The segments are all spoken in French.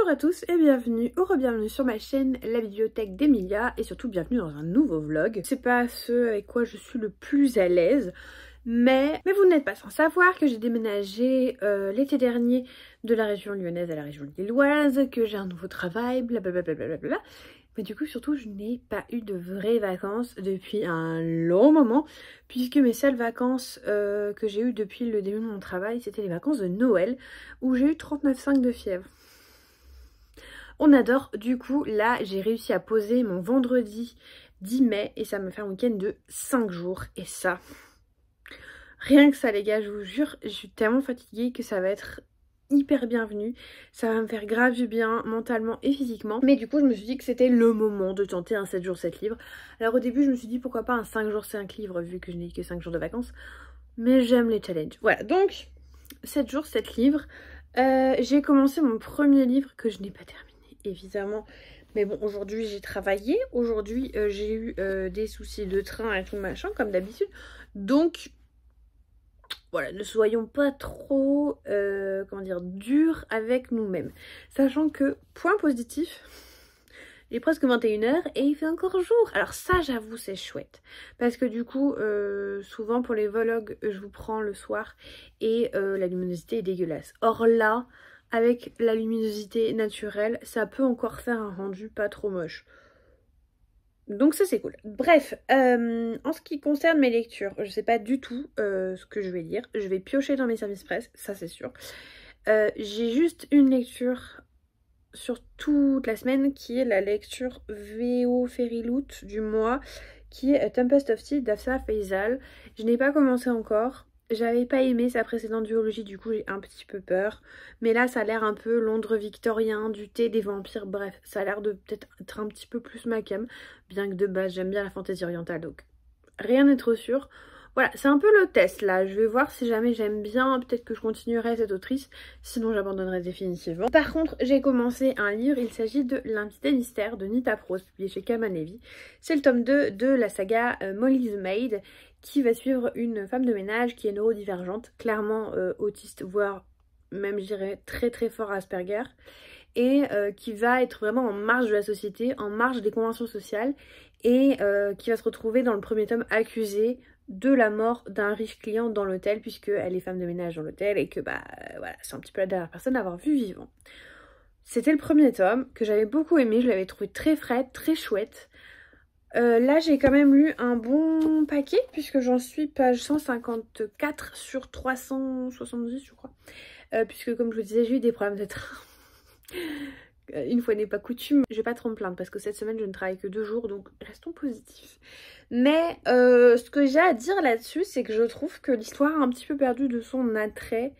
Bonjour à tous et bienvenue ou re-bienvenue sur ma chaîne La Bibliothèque d'Emilia et surtout bienvenue dans un nouveau vlog. C'est pas ce avec quoi je suis le plus à l'aise, mais vous n'êtes pas sans savoir que j'ai déménagé l'été dernier de la région lyonnaise à la région lilloise, que j'ai un nouveau travail, blablabla. Mais du coup surtout je n'ai pas eu de vraies vacances depuis un long moment, puisque mes seules vacances que j'ai eues depuis le début de mon travail, c'était les vacances de Noël où j'ai eu 39,5 de fièvre. On adore. Du coup là j'ai réussi à poser mon vendredi 10 mai et ça me fait un week-end de 5 jours et ça, rien que ça les gars, je vous jure, je suis tellement fatiguée que ça va être hyper bienvenue, ça va me faire grave du bien mentalement et physiquement. Mais du coup je me suis dit que c'était le moment de tenter un 7 jours 7 livres. Alors au début je me suis dit pourquoi pas un 5 jours 5 livres vu que je n'ai que 5 jours de vacances, mais j'aime les challenges. Voilà, donc 7 jours 7 livres. J'ai commencé mon premier livre que je n'ai pas terminé évidemment, mais bon, aujourd'hui j'ai travaillé, aujourd'hui j'ai eu des soucis de train et tout machin comme d'habitude, donc voilà, ne soyons pas trop, comment dire, durs avec nous-mêmes. Sachant que, point positif, il est presque 21h et il fait encore jour. Alors ça, j'avoue, c'est chouette. Parce que du coup, souvent pour les vlogs, je vous prends le soir et la luminosité est dégueulasse. Or là, avec la luminosité naturelle, ça peut encore faire un rendu pas trop moche. Donc ça c'est cool. Bref, en ce qui concerne mes lectures, je sais pas du tout ce que je vais lire. Je vais piocher dans mes services presse, ça c'est sûr. J'ai juste une lecture sur toute la semaine qui est la lecture VO Fairyloot du mois, qui est Tempest of Tea d'Afsa Faisal. Je n'ai pas commencé encore. J'avais pas aimé sa précédente duologie, du coup j'ai un petit peu peur. Mais là ça a l'air un peu Londres victorien, du thé, des vampires, bref. Ça a l'air de peut-être être un petit peu plus ma came. Bien que de base j'aime bien la fantaisie orientale, donc rien n'est trop sûr. Voilà, c'est un peu le test là. Je vais voir si jamais j'aime bien, peut-être que je continuerai cette autrice. Sinon j'abandonnerai définitivement. Par contre j'ai commencé un livre, il s'agit de L'invité mystère de Nita Prose, publié chez Calman Levy. C'est le tome 2 de la saga Molly's Maid, qui va suivre une femme de ménage qui est neurodivergente, clairement autiste, voire même je dirais très très fort Asperger, et qui va être vraiment en marge de la société, en marge des conventions sociales, et qui va se retrouver dans le premier tome accusée de la mort d'un riche client dans l'hôtel, puisqu'elle est femme de ménage dans l'hôtel et que bah voilà, c'est un petit peu la dernière personne à avoir vu vivant. C'était le premier tome que j'avais beaucoup aimé, je l'avais trouvé très frais, très chouette. Là j'ai quand même lu un bon paquet puisque j'en suis page 154 sur 370 je crois. Puisque comme je vous disais j'ai eu des problèmes de train. Une fois n'est pas coutume, je vais pas trop me plaindre parce que cette semaine je ne travaille que 2 jours, donc restons positifs. Mais ce que j'ai à dire là-dessus, c'est que je trouve que l'histoire a un petit peu perdu de son attrait,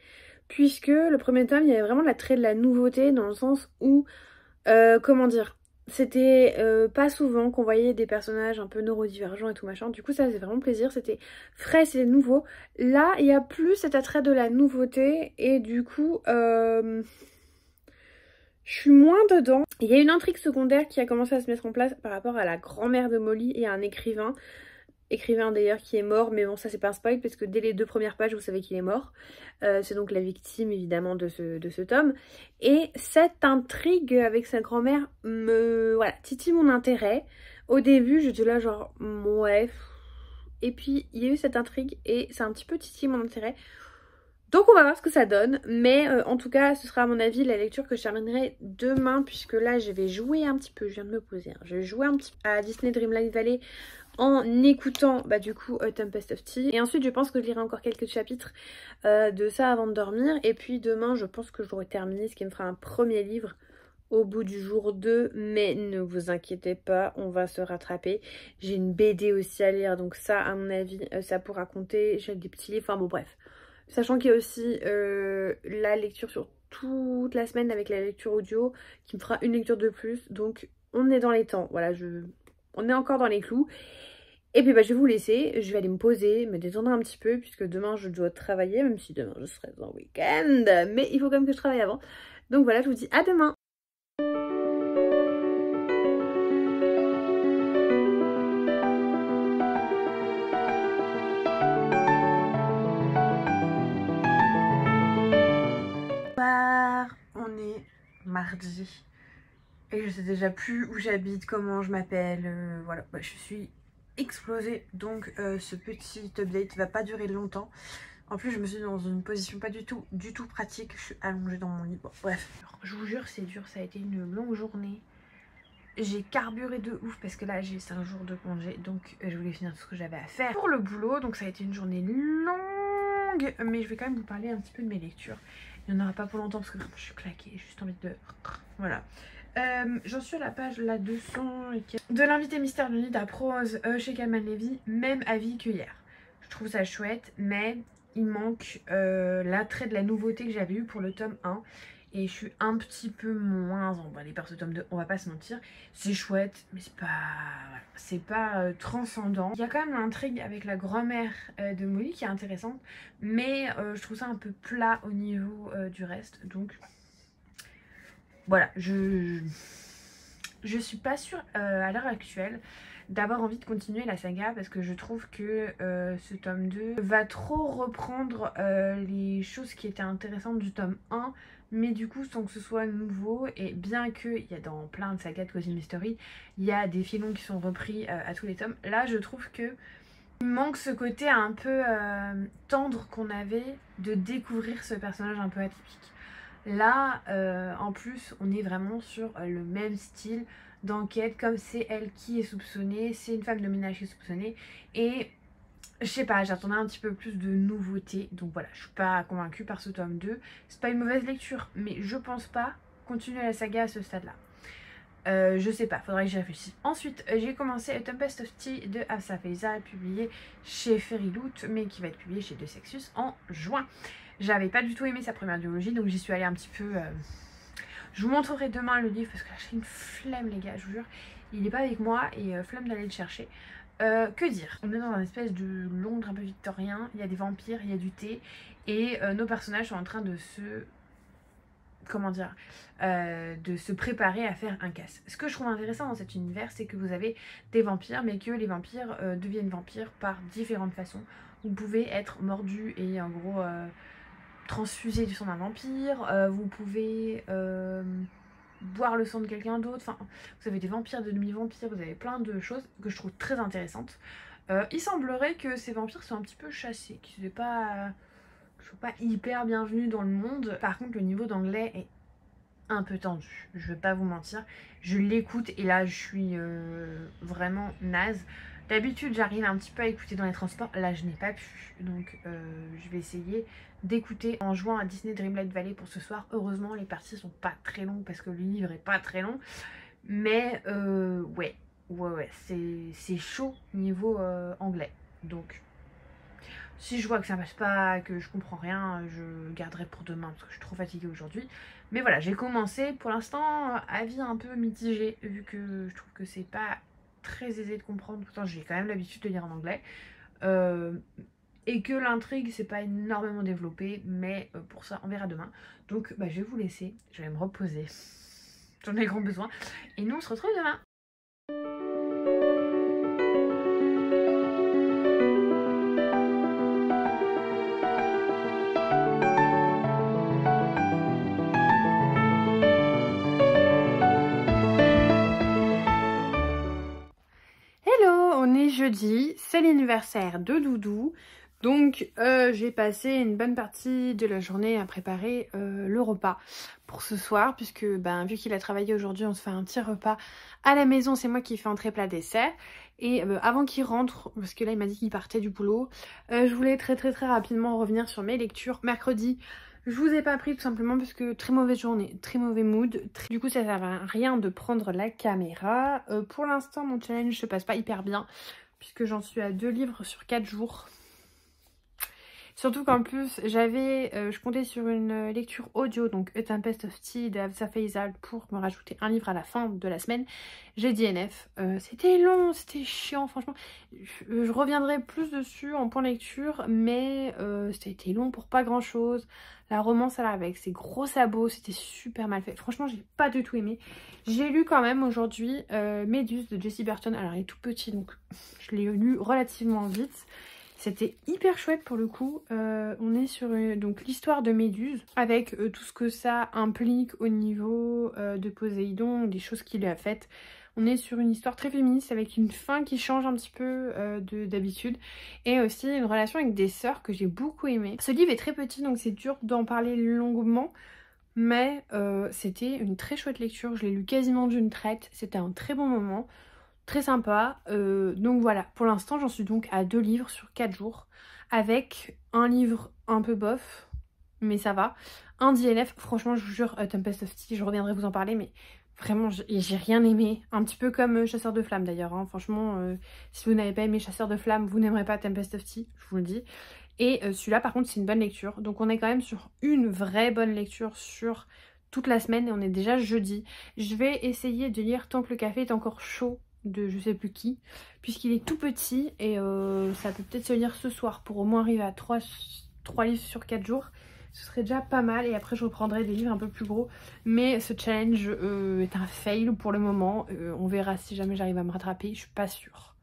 puisque le premier tome il y avait vraiment l'attrait de la nouveauté, dans le sens où, comment dire, c'était pas souvent qu'on voyait des personnages un peu neurodivergents et tout machin. Du coup ça faisait vraiment plaisir, c'était frais, c'était nouveau. Là il y a plus cet attrait de la nouveauté et du coup je suis moins dedans. Il y a une intrigue secondaire qui a commencé à se mettre en place par rapport à la grand-mère de Molly et à un écrivain d'ailleurs qui est mort, mais bon ça c'est pas un spoil parce que dès les 2 premières pages vous savez qu'il est mort. C'est donc la victime évidemment de ce tome, et cette intrigue avec sa grand-mère voilà, titille mon intérêt. Au début j'étais là genre ouais, et puis il y a eu cette intrigue et c'est un petit peu titillé mon intérêt. Donc on va voir ce que ça donne, mais en tout cas ce sera à mon avis la lecture que je terminerai demain, puisque là je vais jouer un petit peu, je viens de me poser, hein. Je vais jouer un petit peu à Disney Dreamlight Valley en écoutant bah du coup Tempest of Tea, et ensuite je pense que je lirai encore quelques chapitres de ça avant de dormir, et puis demain je pense que j'aurai terminé, ce qui me fera un premier livre au bout du jour 2, mais ne vous inquiétez pas, on va se rattraper. J'ai une BD aussi à lire, donc ça à mon avis ça pourra compter. J'ai des petits livres, enfin bon bref. Sachant qu'il y a aussi la lecture sur toute la semaine avec la lecture audio qui me fera une lecture de plus. Donc on est dans les temps, voilà, on est encore dans les clous. Et puis bah je vais vous laisser, je vais aller me poser, me détendre un petit peu puisque demain je dois travailler, même si demain je serai en week-end. Mais il faut quand même que je travaille avant. Donc voilà, je vous dis à demain. On est mardi. Et je sais déjà plus où j'habite, comment je m'appelle, voilà, je suis explosée. Donc ce petit update va pas durer longtemps. En plus je me suis dans une position pas du tout pratique, je suis allongée dans mon lit, bon, bref. Alors, je vous jure c'est dur, ça a été une longue journée. J'ai carburé de ouf parce que là j'ai 5 jours de congé, donc je voulais finir tout ce que j'avais à faire pour le boulot. Donc ça a été une journée longue, mais je vais quand même vous parler un petit peu de mes lectures. Il n'y en aura pas pour longtemps parce que je suis claquée, j'ai juste envie de... Voilà. J'en suis à la page là 200 et de l'invité mystère de Nida Prose chez Kalman Levy, même avis que hier. Je trouve ça chouette, mais il manque l'attrait de la nouveauté que j'avais eu pour le tome 1. Et je suis un petit peu moins emballée par ce tome 2, on va pas se mentir. C'est chouette, mais c'est pas transcendant. Il y a quand même l'intrigue avec la grand-mère de Molly qui est intéressante, mais je trouve ça un peu plat au niveau du reste. Donc voilà, je suis pas sûre à l'heure actuelle d'avoir envie de continuer la saga parce que je trouve que ce tome 2 va trop reprendre les choses qui étaient intéressantes du tome 1, mais du coup sans que ce soit nouveau. Et bien qu'il y a dans plein de sagas de Cozy Mystery, il y a des filons qui sont repris à tous les tomes, là je trouve que il manque ce côté un peu tendre qu'on avait de découvrir ce personnage un peu atypique. Là, en plus, on est vraiment sur le même style d'enquête, comme c'est elle qui est soupçonnée, c'est une femme de ménage qui est soupçonnée, et je sais pas, j'attendais un petit peu plus de nouveautés, donc voilà, je suis pas convaincue par ce tome 2. C'est pas une mauvaise lecture, mais je pense pas continuer la saga à ce stade-là. Je sais pas, faudrait que j'y réfléchisse. Ensuite, j'ai commencé A Tempest of Tea de Hafsa Faizal, publié chez Fairy Loot, mais qui va être publié chez De Sexus en juin. J'avais pas du tout aimé sa première duologie, donc j'y suis allée un petit peu... Je vous montrerai demain le livre parce que là j'ai une flemme les gars, je vous jure. Il est pas avec moi et flemme d'aller le chercher. Que dire? On est dans un espèce de Londres un peu victorien, il y a des vampires, il y a du thé et nos personnages sont en train de se... Comment dire, de se préparer à faire un casse. Ce que je trouve intéressant dans cet univers, c'est que vous avez des vampires, mais que les vampires deviennent vampires par différentes façons. Vous pouvez être mordu et en gros transfusé du sang d'un vampire, vous pouvez boire le sang de quelqu'un d'autre, enfin vous avez des vampires, de demi-vampires, vous avez plein de choses que je trouve très intéressantes. Il semblerait que ces vampires soient un petit peu chassés, qu'ils ne soient pas hyper bienvenus dans le monde. Par contre le niveau d'anglais est un peu tendu, je vais pas vous mentir. Je l'écoute et là je suis vraiment naze. D'habitude j'arrive un petit peu à écouter dans les transports, là je n'ai pas pu, donc je vais essayer d'écouter en jouant à Disney Dreamlight Valley pour ce soir. Heureusement les parties sont pas très longues parce que le livre est pas très long, mais ouais c'est chaud niveau anglais, donc si je vois que ça passe pas, que je comprends rien, je garderai pour demain parce que je suis trop fatiguée aujourd'hui. Mais voilà, j'ai commencé, pour l'instant avis un peu mitigé vu que je trouve que c'est pas très aisé de comprendre, pourtant j'ai quand même l'habitude de lire en anglais, et que l'intrigue c'est pas énormément développé, mais pour ça on verra demain. Donc je vais vous laisser, je vais me reposer, j'en ai grand besoin, et nous on se retrouve demain. Jeudi, c'est l'anniversaire de Doudou, donc j'ai passé une bonne partie de la journée à préparer le repas pour ce soir, puisque vu qu'il a travaillé aujourd'hui, on se fait un petit repas à la maison. C'est moi qui fais entrée plat dessert, et avant qu'il rentre, parce que là il m'a dit qu'il partait du boulot, je voulais très rapidement revenir sur mes lectures. Mercredi, je vous ai pas pris tout simplement parce que très mauvaise journée, très mauvais mood. Du coup ça sert à rien de prendre la caméra. Pour l'instant mon challenge se passe pas hyper bien, puisque j'en suis à 2 livres sur 4 jours. Surtout qu'en plus je comptais sur une lecture audio, donc A Tempest of Tea de Hafsa Faizal, pour me rajouter un livre à la fin de la semaine. J'ai DNF, c'était long, c'était chiant franchement. Je reviendrai plus dessus en point lecture, mais c'était long pour pas grand chose. La romance là avec ses gros sabots, c'était super mal fait. Franchement j'ai pas du tout aimé. J'ai lu quand même aujourd'hui Méduse de Jessie Burton. Alors il est tout petit donc je l'ai lu relativement vite. C'était hyper chouette pour le coup. On est sur donc l'histoire de Méduse avec tout ce que ça implique au niveau de Poséidon, des choses qu'il a faites. On est sur une histoire très féministe avec une fin qui change un petit peu d'habitude et aussi une relation avec des sœurs que j'ai beaucoup aimé. Ce livre est très petit donc c'est dur d'en parler longuement, mais c'était une très chouette lecture. Je l'ai lu quasiment d'une traite, c'était un très bon moment. Très sympa, donc voilà, pour l'instant j'en suis donc à 2 livres sur 4 jours, avec un livre un peu bof, mais ça va, un DNF, franchement je vous jure, Tempest of Tea, je reviendrai vous en parler, mais vraiment j'ai rien aimé, un petit peu comme Chasseur de Flammes d'ailleurs, hein. Franchement, si vous n'avez pas aimé Chasseur de Flammes, vous n'aimerez pas Tempest of Tea, je vous le dis, et celui-là par contre c'est une bonne lecture, donc on est quand même sur une vraie bonne lecture sur toute la semaine, et on est déjà jeudi. Je vais essayer de lire tant que le café est encore chaud, de je sais plus qui, puisqu'il est tout petit et ça peut peut-être se lire ce soir pour au moins arriver à 3 livres sur 4 jours. Ce serait déjà pas mal et après je reprendrai des livres un peu plus gros. Mais ce challenge est un fail pour le moment. On verra si jamais j'arrive à me rattraper, je suis pas sûre.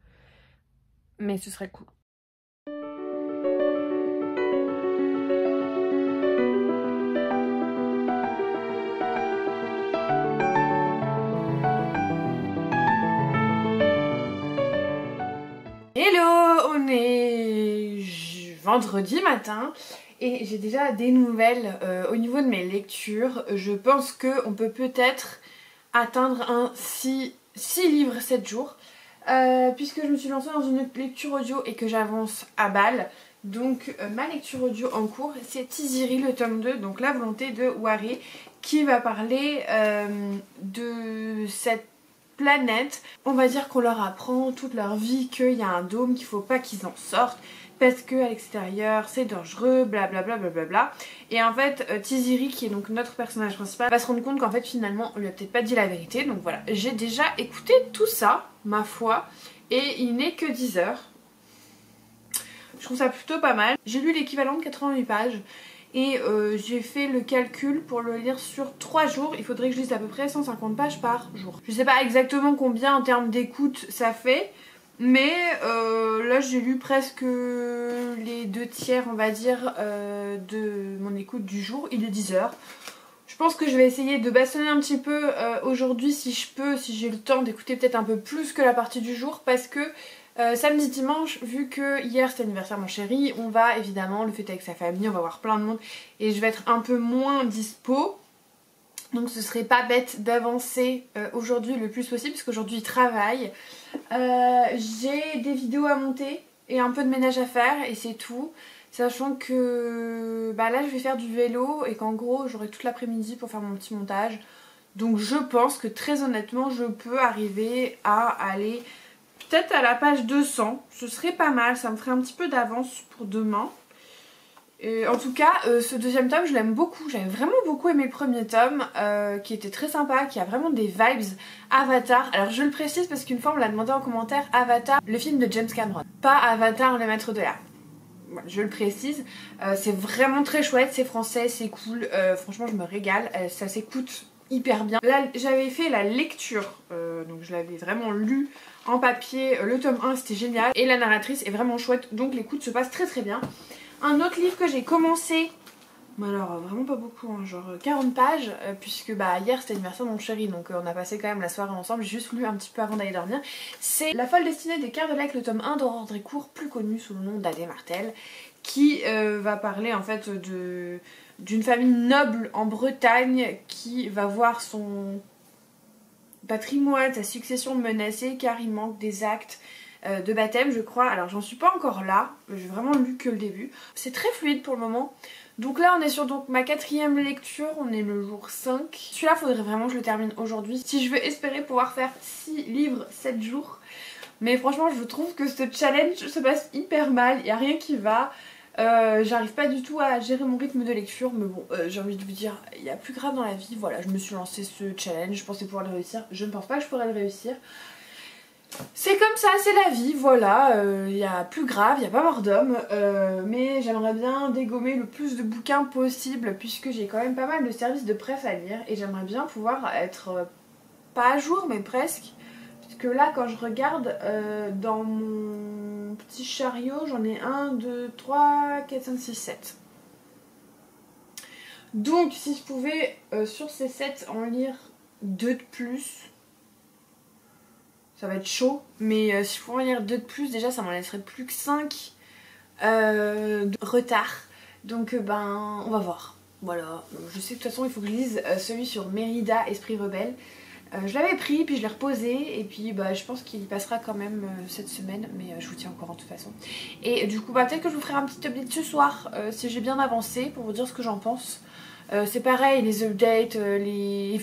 Mais ce serait cool. Hello, on est vendredi matin et j'ai déjà des nouvelles au niveau de mes lectures. Je pense qu'on peut peut-être atteindre un 6 livres 7 jours puisque je me suis lancée dans une lecture audio et que j'avance à balle. Donc ma lecture audio en cours c'est Tiziri le tome 2, donc La volonté de Wari, qui va parler de cette planète. On va dire qu'on leur apprend toute leur vie qu'il y a un dôme, qu'il faut pas qu'ils en sortent parce qu'à l'extérieur c'est dangereux, blablabla blablabla. Et en fait Tiziri, qui est donc notre personnage principal, va se rendre compte qu'en fait finalement on lui a peut-être pas dit la vérité. Donc voilà, j'ai déjà écouté tout ça, ma foi, et il n'est que 10 heures. Je trouve ça plutôt pas mal. J'ai lu l'équivalent de 88 pages et j'ai fait le calcul pour le lire sur 3 jours. Il faudrait que je lise à peu près 150 pages par jour. Je sais pas exactement combien en termes d'écoute ça fait, mais là j'ai lu presque les 2/3 on va dire de mon écoute du jour. Il est 10 heures. Je pense que je vais essayer de bastonner un petit peu aujourd'hui si je peux, si j'ai le temps d'écouter peut-être un peu plus que la partie du jour, parce que samedi dimanche, vu que hier c'était l'anniversaire de mon chéri, on va évidemment le fêter avec sa famille, on va voir plein de monde et je vais être un peu moins dispo. Donc ce serait pas bête d'avancer aujourd'hui le plus possible, parce qu'aujourd'hui il travaille. J'ai des vidéos à monter et un peu de ménage à faire et c'est tout. Sachant que bah là je vais faire du vélo et qu'en gros j'aurai toute l'après-midi pour faire mon petit montage. Donc je pense que très honnêtement je peux arriver à aller peut-être à la page 200, ce serait pas mal, ça me ferait un petit peu d'avance pour demain. Et en tout cas, ce deuxième tome, je l'aime beaucoup. J'avais vraiment beaucoup aimé le premier tome, qui était très sympa, qui a vraiment des vibes Avatar. Alors je le précise parce qu'une fois on me l'a demandé en commentaire, Avatar, le film de James Cameron, pas Avatar, le maître de l'air. Voilà, je le précise, c'est vraiment très chouette, c'est français, c'est cool, franchement je me régale, ça s'écoute hyper bien. Là j'avais fait la lecture, donc je l'avais vraiment lu en papier, le tome 1 c'était génial et la narratrice est vraiment chouette, donc l'écoute se passe très très bien. Un autre livre que j'ai commencé, mais alors vraiment pas beaucoup, hein, genre 40 pages, puisque bah hier c'était l'anniversaire de mon chéri, donc on a passé quand même la soirée ensemble, j'ai juste lu un petit peu avant d'aller dormir. C'est La folle destinée des Kerdelec, le tome 1 d'Aurore Drécourt, plus connu sous le nom d'Adé Martel, qui va parler en fait d'une famille noble en Bretagne qui va voir son patrimoine, sa succession menacée car il manque des actes de baptême je crois. Alors j'en suis pas encore là, j'ai vraiment lu que le début. C'est très fluide pour le moment. Donc là on est sur donc ma 4e lecture, on est le jour 5. Celui-là faudrait vraiment que je le termine aujourd'hui si je veux espérer pouvoir faire 6 livres 7 jours. Mais franchement je trouve que ce challenge se passe hyper mal, il n'y a rien qui va. J'arrive pas du tout à gérer mon rythme de lecture, mais bon, j'ai envie de vous dire, il y a plus grave dans la vie. Voilà, je me suis lancé ce challenge, je pensais pouvoir le réussir, je ne pense pas que je pourrais le réussir. C'est comme ça, c'est la vie, voilà, il y a plus grave, il n'y a pas mort d'homme, mais j'aimerais bien dégommer le plus de bouquins possible, puisque j'ai quand même pas mal de services de presse à lire, et j'aimerais bien pouvoir être, pas à jour, mais presque, puisque là, quand je regarde dans mon mon petit chariot, j'en ai 1, 2, 3, 4, 5, 6, 7. Donc si je pouvais sur ces 7 en lire 2 de plus, ça va être chaud. Mais si je pouvais en lire 2 de plus, déjà ça m'en laisserait plus que 5 de retard. Donc ben on va voir. Voilà, je sais que de toute façon il faut que je lise celui sur Mérida, Esprit Rebelle. Je l'avais pris, puis je l'ai reposé, et puis bah, je pense qu'il passera quand même cette semaine, mais je vous tiens au courant de toute façon. Et du coup, bah, peut-être que je vous ferai un petit update ce soir, si j'ai bien avancé, pour vous dire ce que j'en pense. C'est pareil, les updates, les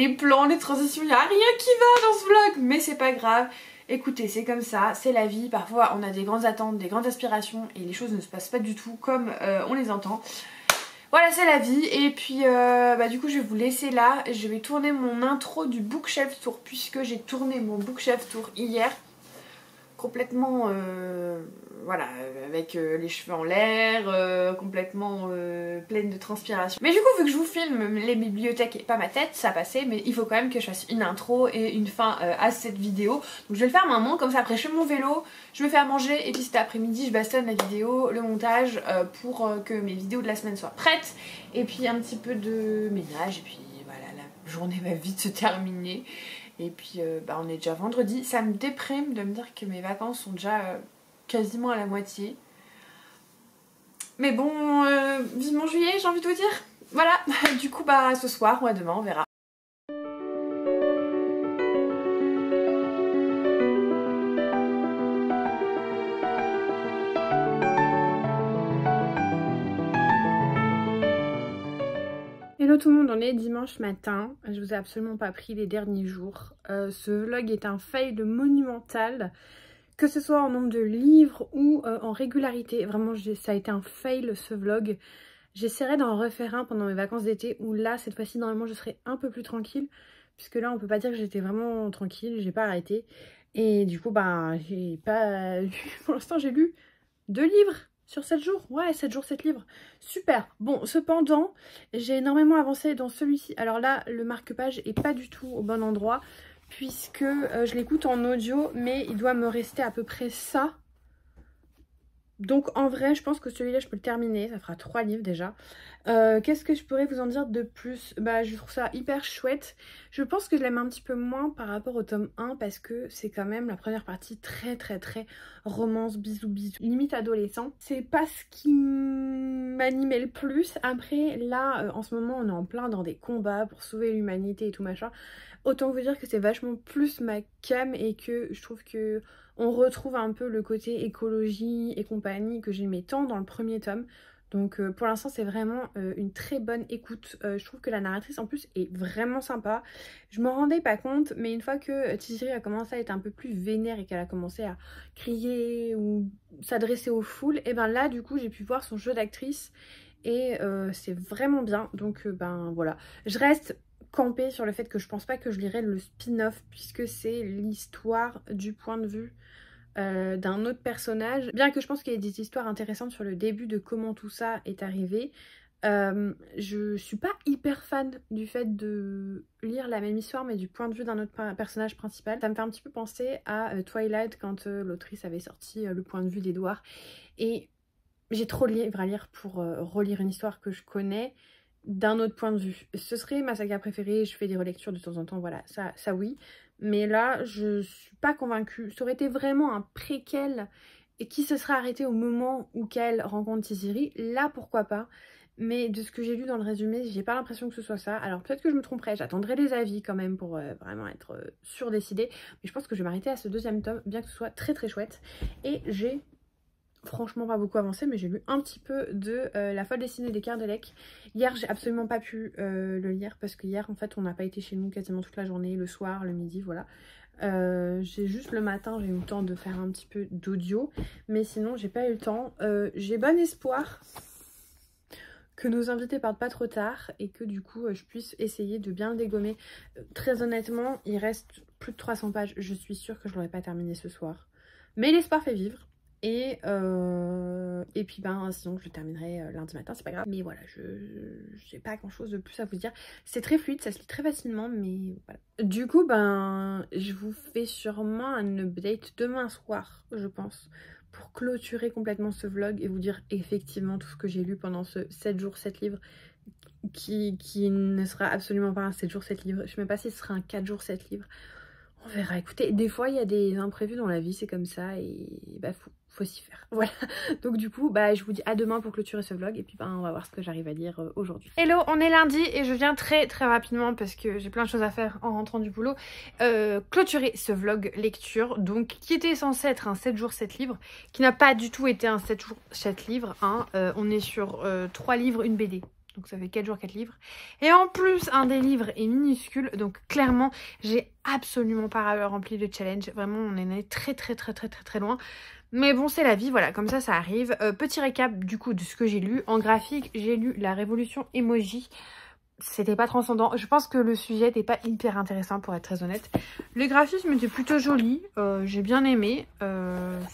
plans, les transitions, il n'y a rien qui va dans ce vlog, mais c'est pas grave. Écoutez, c'est comme ça, c'est la vie, parfois on a des grandes attentes, des grandes aspirations, et les choses ne se passent pas du tout comme on les entend. Voilà, c'est la vie. Et puis bah, du coup je vais vous laisser là. Je vais tourner mon intro du bookshelf tour, puisque j'ai tourné mon bookshelf tour hier. Complètement voilà, avec les cheveux en l'air, complètement pleine de transpiration. Mais du coup, vu que je vous filme les bibliothèques et pas ma tête, ça a passé, mais il faut quand même que je fasse une intro et une fin à cette vidéo. Donc je vais le faire maintenant, comme ça après je fais mon vélo, je me fais à manger et puis cet après-midi je bastonne la vidéo, le montage pour que mes vidéos de la semaine soient prêtes. Et puis un petit peu de ménage et puis voilà, la journée va vite se terminer. Et puis bah, on est déjà vendredi. Ça me déprime de me dire que mes vacances sont déjà quasiment à la moitié. Mais bon, vivement juillet, j'ai envie de vous dire. Voilà, du coup bah ce soir ou à demain, on verra. Hello tout le monde, on est dimanche matin, je vous ai absolument pas pris les derniers jours. Ce vlog est un fail monumental, que ce soit en nombre de livres ou en régularité. Vraiment ça a été un fail ce vlog. J'essaierai d'en refaire un pendant mes vacances d'été où là cette fois-ci normalement je serai un peu plus tranquille. Puisque là on peut pas dire que j'étais vraiment tranquille, j'ai pas arrêté. Et du coup bah j'ai pas lu, pour l'instant j'ai lu 2 livres. Sur 7 jours? Ouais, 7 jours, 7 livres. Super. Bon, cependant, j'ai énormément avancé dans celui-ci. Alors là, le marque-page est pas du tout au bon endroit, puisque je l'écoute en audio, mais il doit me rester à peu près ça. Donc en vrai, je pense que celui-là, je peux le terminer. Ça fera 3 livres déjà. Qu'est-ce que je pourrais vous en dire de plus? Bah, je trouve ça hyper chouette. Je pense que je l'aime un petit peu moins par rapport au tome 1 parce que c'est quand même la première partie très romance, bisous bisous, limite adolescent. C'est pas ce qui m'animait le plus. Après, là, en ce moment, on est en plein dans des combats pour sauver l'humanité et tout machin. Autant vous dire que c'est vachement plus ma cam et que je trouve que on retrouve un peu le côté écologie et compagnie que j'aimais tant dans le premier tome. Donc pour l'instant c'est vraiment une très bonne écoute. Je trouve que la narratrice en plus est vraiment sympa. Je m'en rendais pas compte, mais une fois que Chihiri a commencé à être un peu plus vénère et qu'elle a commencé à crier ou s'adresser aux foules, et ben là du coup j'ai pu voir son jeu d'actrice et c'est vraiment bien. Donc ben voilà, je reste campée sur le fait que je pense pas que je lirai le spin-off puisque c'est l'histoire du point de vue d'un autre personnage. Bien que je pense qu'il y ait des histoires intéressantes sur le début de comment tout ça est arrivé, je suis pas hyper fan du fait de lire la même histoire mais du point de vue d'un autre personnage principal. Ça me fait un petit peu penser à Twilight quand l'autrice avait sorti le point de vue d'Edward, et j'ai trop de livres à lire pour relire une histoire que je connais d'un autre point de vue. Ce serait ma saga préférée, je fais des relectures de temps en temps, voilà, ça oui. Mais là, je suis pas convaincue. Ça aurait été vraiment un préquel et qui se serait arrêté au moment où qu'elle rencontre Chihiri. Là, pourquoi pas. Mais de ce que j'ai lu dans le résumé, j'ai pas l'impression que ce soit ça. Alors peut-être que je me tromperai, j'attendrai les avis quand même pour vraiment être surdécidée. Mais je pense que je vais m'arrêter à ce 2e tome, bien que ce soit très chouette. Et j'ai franchement pas beaucoup avancé, mais j'ai lu un petit peu de La folle destinée des Kerdelec. Hier j'ai absolument pas pu le lire parce que hier en fait on n'a pas été chez nous quasiment toute la journée, le soir, le midi, voilà. J'ai juste le matin j'ai eu le temps de faire un petit peu d'audio, mais sinon j'ai pas eu le temps. J'ai bon espoir que nos invités partent pas trop tard et que du coup je puisse essayer de bien le dégommer. Très honnêtement, il reste plus de 300 pages, je suis sûre que je l'aurai pas terminé ce soir. Mais l'espoir fait vivre. Et puis ben sinon je le terminerai lundi matin, c'est pas grave. Mais voilà, j'ai pas grand chose de plus à vous dire. C'est très fluide, ça se lit très facilement, mais voilà. Du coup ben je vous fais sûrement un update demain soir, je pense, pour clôturer complètement ce vlog et vous dire effectivement tout ce que j'ai lu pendant ce 7 jours 7 livres qui ne sera absolument pas un 7 jours 7 livres. Je sais même pas si ce sera un 4 jours 7 livres. On verra. Écoutez, des fois il y a des imprévus dans la vie, c'est comme ça et bah faut s'y faire. Voilà. Donc du coup, bah je vous dis à demain pour clôturer ce vlog et puis bah on va voir ce que j'arrive à dire aujourd'hui. Hello, on est lundi et je viens très rapidement parce que j'ai plein de choses à faire en rentrant du boulot. Clôturer ce vlog lecture, donc qui était censé être un 7 jours 7 livres, qui n'a pas du tout été un 7 jours 7 livres. Hein. On est sur 3 livres, une BD. Donc ça fait 4 jours 4 livres. Et en plus, un des livres est minuscule. Donc clairement, j'ai absolument pas rempli le challenge. Vraiment, on est allé très loin. Mais bon, c'est la vie, voilà, comme ça arrive. Petit récap du coup de ce que j'ai lu. En graphique, j'ai lu La Révolution Emoji. C'était pas transcendant. Je pense que le sujet n'était pas hyper intéressant pour être très honnête. Le graphisme était plutôt joli. J'ai bien aimé.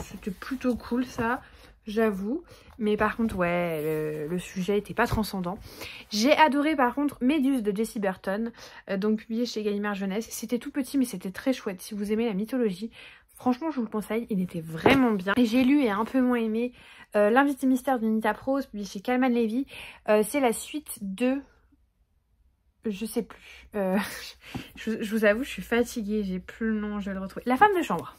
C'était plutôt cool ça. J'avoue, mais par contre ouais le sujet était pas transcendant. J'ai adoré par contre Méduse de Jessie Burton, donc publié chez Gallimard Jeunesse. C'était tout petit mais c'était très chouette. Si vous aimez la mythologie, franchement je vous le conseille, il était vraiment bien. Et j'ai lu et un peu moins aimé L'invité mystère de Nita Prose, publié chez Calman Levy. C'est la suite de... je sais plus. Je vous avoue je suis fatiguée, j'ai plus le nom, je vais le retrouver. La femme de chambre.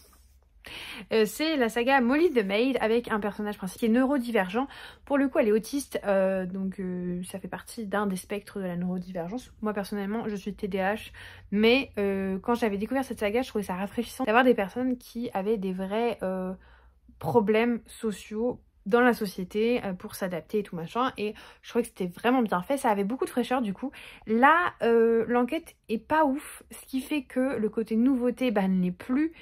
C'est la saga Molly the Maid avec un personnage principal qui est neurodivergent. Pour le coup elle est autiste, donc ça fait partie d'un des spectres de la neurodivergence. Moi personnellement je suis TDAH, mais quand j'avais découvert cette saga je trouvais ça rafraîchissant d'avoir des personnes qui avaient des vrais problèmes sociaux dans la société pour s'adapter et tout machin, et je trouvais que c'était vraiment bien fait, ça avait beaucoup de fraîcheur du coup. Là l'enquête est pas ouf, ce qui fait que le côté nouveauté bah, n'est plus.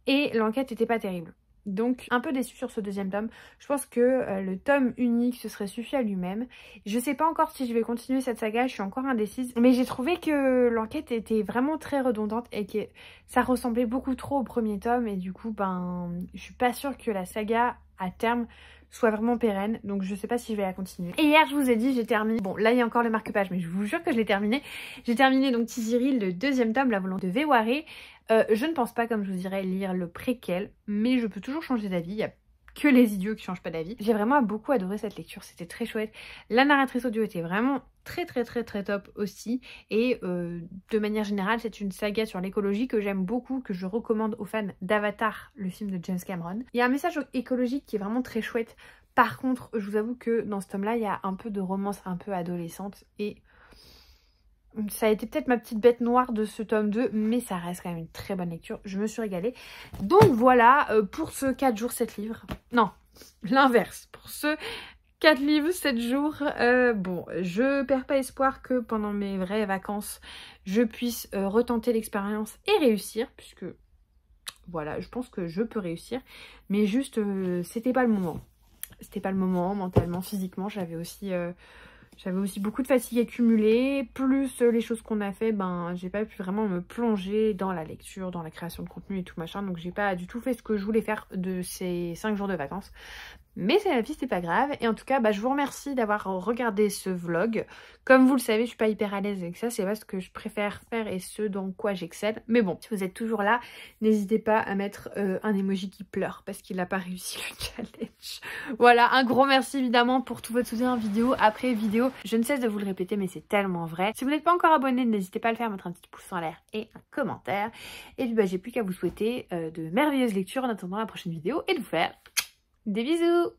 Et l'enquête n'était pas terrible. Donc un peu déçue sur ce deuxième tome. Je pense que le tome unique se serait suffi à lui-même. Je sais pas encore si je vais continuer cette saga, je suis encore indécise. Mais j'ai trouvé que l'enquête était vraiment très redondante et que ça ressemblait beaucoup trop au premier tome. Et du coup, ben, je suis pas sûre que la saga à terme soit vraiment pérenne, donc je sais pas si je vais la continuer. Et hier je vous ai dit j'ai terminé, bon là il y a encore le marque-page mais je vous jure que je l'ai terminé. J'ai terminé donc Tiziril, le deuxième tome, La Volonté de Véwaré. Je ne pense pas, comme je vous dirais, lire le préquel, mais je peux toujours changer d'avis, il y a que les idiots qui changent pas d'avis. J'ai vraiment beaucoup adoré cette lecture, c'était très chouette. La narratrice audio était vraiment très top aussi, et de manière générale c'est une saga sur l'écologie que j'aime beaucoup, que je recommande aux fans d'Avatar, le film de James Cameron. Il y a un message écologique qui est vraiment très chouette. Par contre je vous avoue que dans ce tome là il y a un peu de romance un peu adolescente et ça a été peut-être ma petite bête noire de ce tome 2, mais ça reste quand même une très bonne lecture. Je me suis régalée. Donc voilà, pour ce 4 jours 7 livres. Non, l'inverse. Pour ce 4 livres 7 jours. Bon, je perds pas espoir que pendant mes vraies vacances, je puisse retenter l'expérience et réussir. Puisque, voilà, je pense que je peux réussir. Mais juste, c'était pas le moment. C'était pas le moment, mentalement, physiquement. J'avais aussi beaucoup de fatigue accumulée, plus les choses qu'on a fait, ben j'ai pas pu vraiment me plonger dans la lecture, dans la création de contenu et tout machin, donc j'ai pas du tout fait ce que je voulais faire de ces 5 jours de vacances. Mais c'est la vie, c'est pas grave. Et en tout cas, bah, je vous remercie d'avoir regardé ce vlog. Comme vous le savez, je suis pas hyper à l'aise avec ça. C'est pas ce que je préfère faire et ce dans quoi j'excelle. Mais bon, si vous êtes toujours là, n'hésitez pas à mettre un emoji qui pleure parce qu'il n'a pas réussi le challenge. Voilà, un gros merci évidemment pour tout votre soutien vidéo après vidéo. Je ne cesse de vous le répéter, mais c'est tellement vrai. Si vous n'êtes pas encore abonné, n'hésitez pas à le faire, mettre un petit pouce en l'air et un commentaire. Et puis bah, j'ai plus qu'à vous souhaiter de merveilleuses lectures en attendant la prochaine vidéo et de vous faire des bisous!